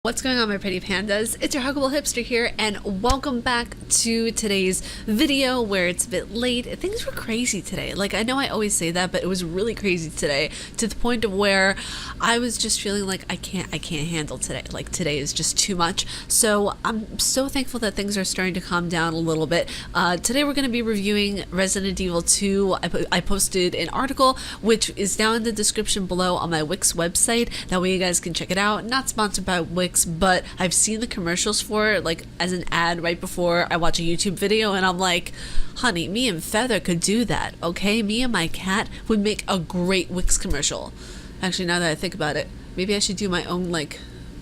What's going on, my pretty pandas? It's your huggable hipster here, and welcome back to today's video where it's a bit late. Things were crazy today. Like, I know I always say that, but it was really crazy today to the point of where I was just feeling like I can't handle today. Like, today is just too much. So I'm so thankful that things are starting to calm down a little bit. Today we're going to be reviewing Resident Evil 2. I posted an article which is down in the description below on my Wix website. That way you guys can check it out. Not sponsored by Wix, but I've seen the commercials for it, like as an ad right before I watch a YouTube video, and I'm like, honey, me and Feather could do that, okay? Me and my cat would make a great Wix commercial. Actually, now that I think about it, maybe I should do my own like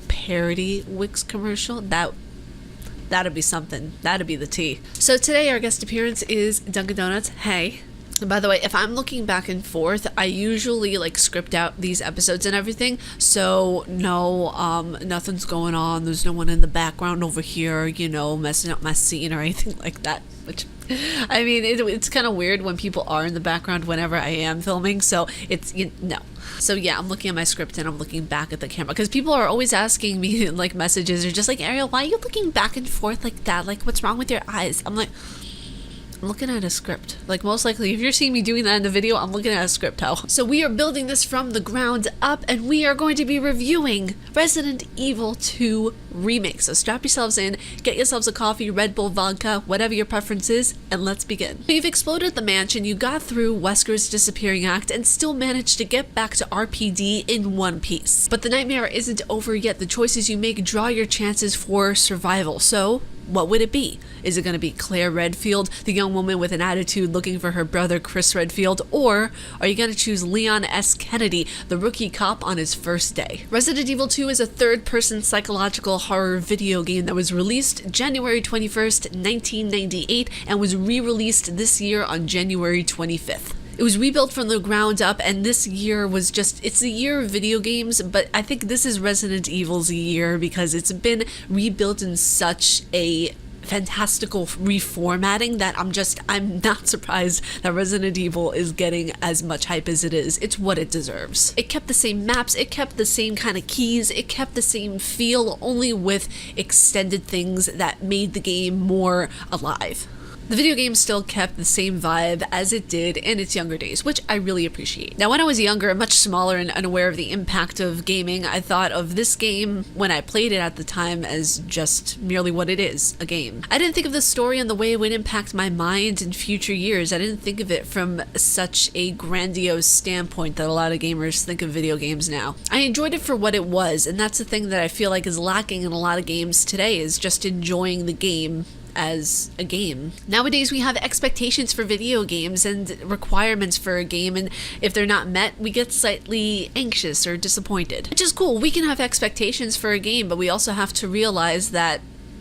parody Wix commercial. That'd be something. That'd be the tea. So today our guest appearance is Dunkin' Donuts. Hey. And by the way, if I'm looking back and forth, I usually like script out these episodes and everything, so no, nothing's going on. There's no one in the background over here, you know, messing up my scene or anything like that. Which, I mean, it's kind of weird when people are in the background whenever I am filming, so it's, no. So yeah, I'm looking at my script and I'm looking back at the camera because people are always asking me in like messages, or just like, Ariel, why are you looking back and forth like that? Like, what's wrong with your eyes? I'm like, I'm looking at a script. Like, most likely, if you're seeing me doing that in the video, I'm looking at a script. How? So we are building this from the ground up, and we are going to be reviewing Resident Evil 2 Remake. So strap yourselves in, get yourselves a coffee, Red Bull, vodka, whatever your preference is, and let's begin. You've exploded the mansion, you got through Wesker's disappearing act, and still managed to get back to RPD in one piece. But the nightmare isn't over yet. The choices you make draw your chances for survival. So what would it be? Is it going to be Claire Redfield, the young woman with an attitude looking for her brother Chris Redfield, or are you going to choose Leon S. Kennedy, the rookie cop on his first day? Resident Evil 2 is a third-person psychological horror video game that was released January 21st, 1998, and was re-released this year on January 25th. It was rebuilt from the ground up, and this year was just, it's the year of video games, but I think this is Resident Evil's year because it's been rebuilt in such a fantastical reformatting that I'm not surprised that Resident Evil is getting as much hype as it is. It's what it deserves. It kept the same maps, it kept the same kind of keys, it kept the same feel, only with extended things that made the game more alive. The video game still kept the same vibe as it did in its younger days, which I really appreciate. Now, when I was younger, much smaller and unaware of the impact of gaming, I thought of this game, when I played it at the time, as just merely what it is, a game. I didn't think of the story and the way it would impact my mind in future years. I didn't think of it from such a grandiose standpoint that a lot of gamers think of video games now. I enjoyed it for what it was, and that's the thing that I feel like is lacking in a lot of games today, is just enjoying the game as a game. Nowadays we have expectations for video games and requirements for a game, and if they're not met, we get slightly anxious or disappointed. Which is cool. We can have expectations for a game, but we also have to realize that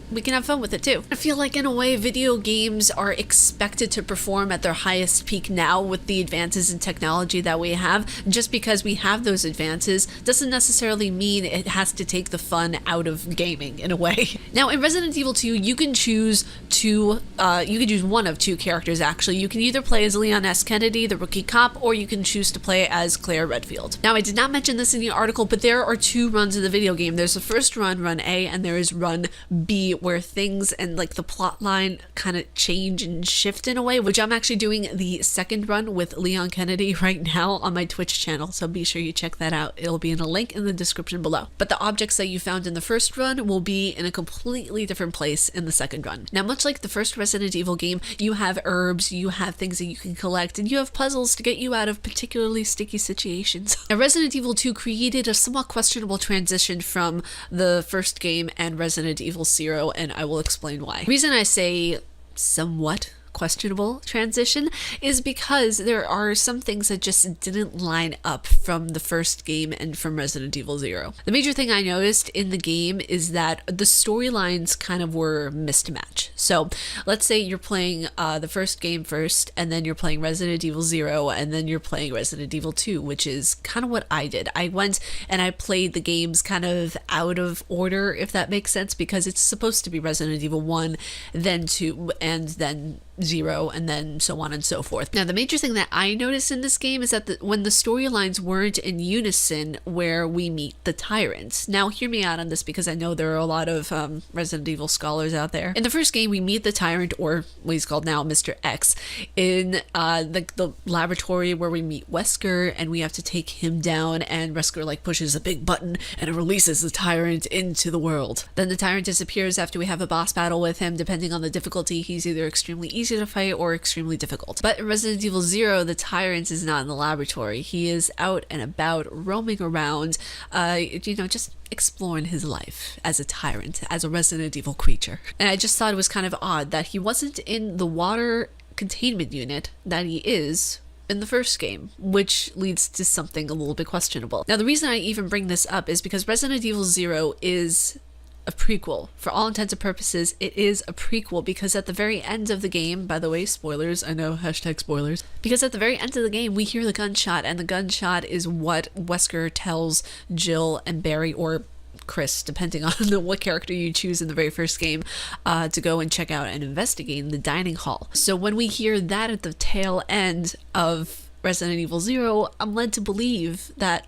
we can have fun with it too. I feel like in a way video games are expected to perform at their highest peak now with the advances in technology that we have. Just because we have those advances doesn't necessarily mean it has to take the fun out of gaming in a way. Now in Resident Evil 2 you can choose one of two characters actually. You can either play as Leon S. Kennedy, the rookie cop, or you can choose to play as Claire Redfield. Now I did not mention this in the article, but there are two runs of the video game. There's the first run, Run A, and there is Run B, where things and like the plot line kind of change and shift in a way, which I'm actually doing the second run with Leon Kennedy right now on my Twitch channel, so be sure you check that out. It'll be in a link in the description below. But the objects that you found in the first run will be in a completely different place in the second run. Now, much like the first Resident Evil game, you have herbs, you have things that you can collect, and you have puzzles to get you out of particularly sticky situations. Now, Resident Evil 2 created a somewhat questionable transition from the first game and Resident Evil 0, and I will explain why. The reason I say somewhat questionable transition is because there are some things that just didn't line up from the first game and from Resident Evil 0. The major thing I noticed in the game is that the storylines kind of were mismatched. So let's say you're playing the first game first, and then you're playing Resident Evil 0, and then you're playing Resident Evil 2, which is kind of what I did. I went and I played the games kind of out of order, if that makes sense, because it's supposed to be Resident Evil 1, then 2, and then Zero, and then so on and so forth. Now, the major thing that I noticed in this game is that when the storylines weren't in unison where we meet the tyrants. Now, hear me out on this because I know there are a lot of Resident Evil scholars out there. In the first game, we meet the tyrant, or what he's called now, Mr. X, in the laboratory where we meet Wesker, and we have to take him down, and Wesker like pushes a big button and it releases the tyrant into the world. Then the tyrant disappears after we have a boss battle with him. Depending on the difficulty, he's either extremely easy to fight or extremely difficult. But in Resident Evil Zero, the tyrant is not in the laboratory. He is out and about, roaming around, just exploring his life as a tyrant, as a Resident Evil creature. And I just thought it was kind of odd that he wasn't in the water containment unit that he is in the first game, which leads to something a little bit questionable. Now, the reason I even bring this up is because Resident Evil Zero is a prequel. For all intents and purposes, it is a prequel because at the very end of the game, by the way, spoilers, I know, hashtag spoilers, because at the very end of the game, we hear the gunshot, and the gunshot is what Wesker tells Jill and Barry, or Chris, depending on what character you choose in the very first game, to go and check out and investigate in the dining hall. So when we hear that at the tail end of Resident Evil Zero, I'm led to believe that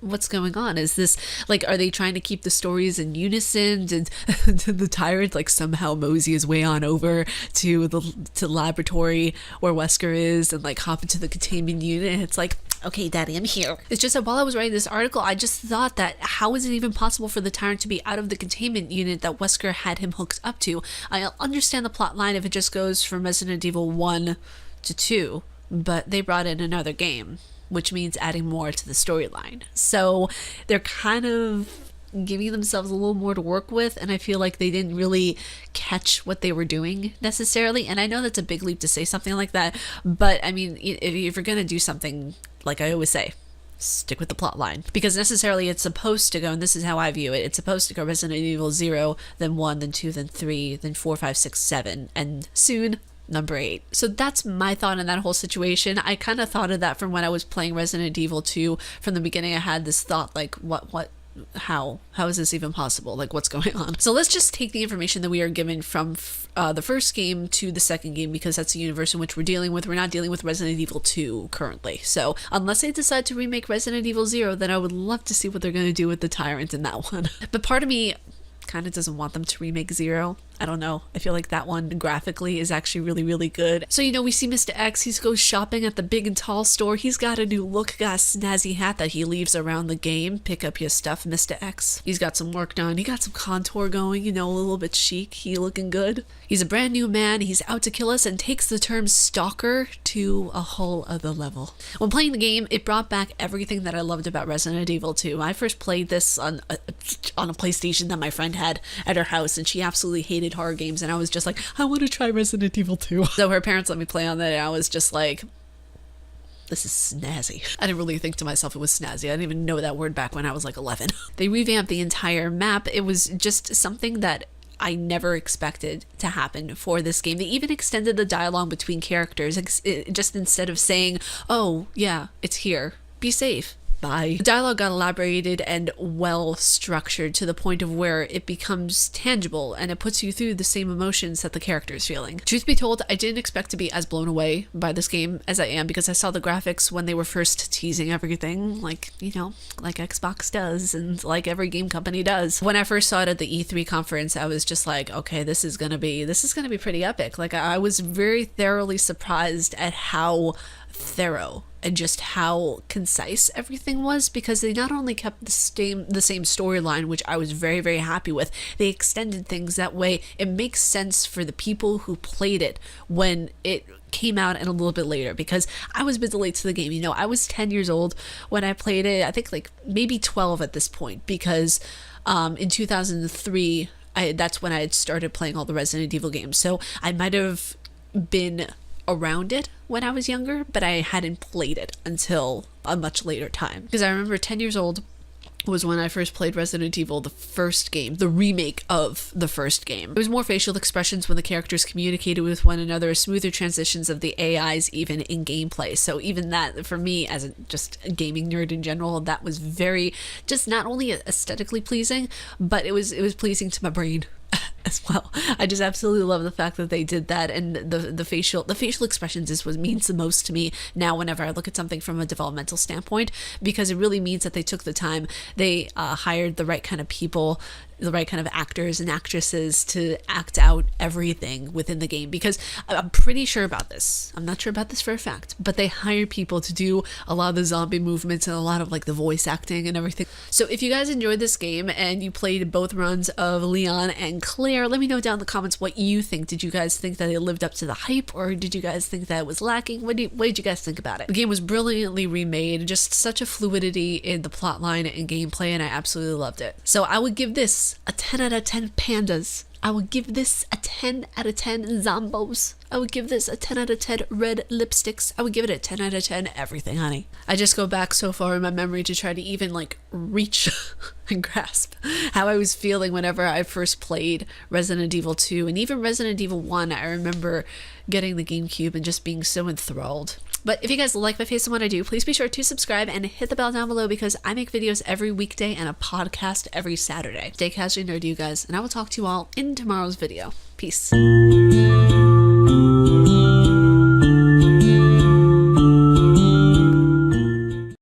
what's going on? Is this like, are they trying to keep the stories in unison? Did the tyrant like somehow mosey his way on over to the laboratory where Wesker is and like hop into the containment unit? And it's like, okay, Daddy, I'm here. It's just that while I was writing this article, I just thought that how is it even possible for the tyrant to be out of the containment unit that Wesker had him hooked up to? I'll understand the plot line if it just goes from Resident Evil 1 to 2, but they brought in another game, which means adding more to the storyline. So they're kind of giving themselves a little more to work with, and I feel like they didn't really catch what they were doing necessarily. And I know that's a big leap to say something like that, but I mean, if you're gonna do something, like I always say, stick with the plot line, because necessarily it's supposed to go, and this is how I view it, it's supposed to go Resident Evil 0, then 1, then 2, then 3, then 4, 5, 6, 7, and soon number 8. So that's my thought on that whole situation. I kind of thought of that from when I was playing Resident Evil 2. From the beginning, I had this thought like, how is this even possible? Like, what's going on? So let's just take the information that we are given from the first game to the second game, because that's the universe in which we're dealing with. We're not dealing with Resident Evil 2 currently. So unless they decide to remake Resident Evil 0, then I would love to see what they're going to do with the tyrant in that one. But part of me kind of doesn't want them to remake 0. I don't know. I feel like that one graphically is actually really, really good. So, we see Mr. X. He goes shopping at the big and tall store. He's got a new look, got a snazzy hat that he leaves around the game. Pick up your stuff, Mr. X. He's got some work done. He got some contour going, a little bit chic. He looking good. He's a brand new man. He's out to kill us and takes the term stalker to a whole other level. When playing the game, it brought back everything that I loved about Resident Evil 2. I first played this on a PlayStation that my friend had at her house, and she absolutely hated horror games, and I was just like, I want to try Resident Evil 2. So her parents let me play on that, and I was just like, this is snazzy. I didn't really think to myself it was snazzy. I didn't even know that word back when I was like 11. They revamped the entire map. It was just something that I never expected to happen for this game. They even extended the dialogue between characters, just instead of saying, oh yeah, it's here, be safe, bye. The dialogue got elaborated and well structured to the point of where it becomes tangible and it puts you through the same emotions that the character is feeling. Truth be told, I didn't expect to be as blown away by this game as I am, because I saw the graphics when they were first teasing everything, like Xbox does and like every game company does. When I first saw it at the E3 conference, I was just like, okay, this is gonna be pretty epic. Like, I was very thoroughly surprised at how thorough and just how concise everything was, because they not only kept the same storyline, which I was very, very happy with, they extended things that way it makes sense for the people who played it when it came out and a little bit later, because I was a bit late to the game. I was 10 years old when I played it. I think like maybe 12 at this point, because in 2003 that's when I had started playing all the Resident Evil games. So I might have been around it when I was younger, but I hadn't played it until a much later time. Because I remember 10 years old was when I first played Resident Evil, the first game, the remake of the first game. There was more facial expressions when the characters communicated with one another, smoother transitions of the AIs even in gameplay. So even that, for me as just a gaming nerd in general, that was very, just not only aesthetically pleasing, but it was pleasing to my brain as well. I just absolutely love the fact that they did that, and the facial expressions is what means the most to me now whenever I look at something from a developmental standpoint, because it really means that they took the time, they hired the right kind of people, the right kind of actors and actresses to act out everything within the game. Because I'm pretty sure about this, I'm not sure about this for a fact, but they hired people to do a lot of the zombie movements and a lot of like the voice acting and everything. So if you guys enjoyed this game and you played both runs of Leon and Claire, let me know down in the comments what you think. Did you guys think that it lived up to the hype, or did you guys think that it was lacking? What did you guys think about it? The game was brilliantly remade, just such a fluidity in the plotline and gameplay, and I absolutely loved it. So I would give this a 10 out of 10 pandas. I would give this a 10 out of 10 zombos. I would give this a 10 out of 10 red lipsticks. I would give it a 10 out of 10 everything, honey. I just go back so far in my memory to try to even like reach and grasp how I was feeling whenever I first played Resident Evil 2 and even Resident Evil 1. I remember getting the GameCube and just being so enthralled. But if you guys like my face and what I do, please be sure to subscribe and hit the bell down below, because I make videos every weekday and a podcast every Saturday. Stay casually nerdy, you guys, and I will talk to you all in tomorrow's video. Peace.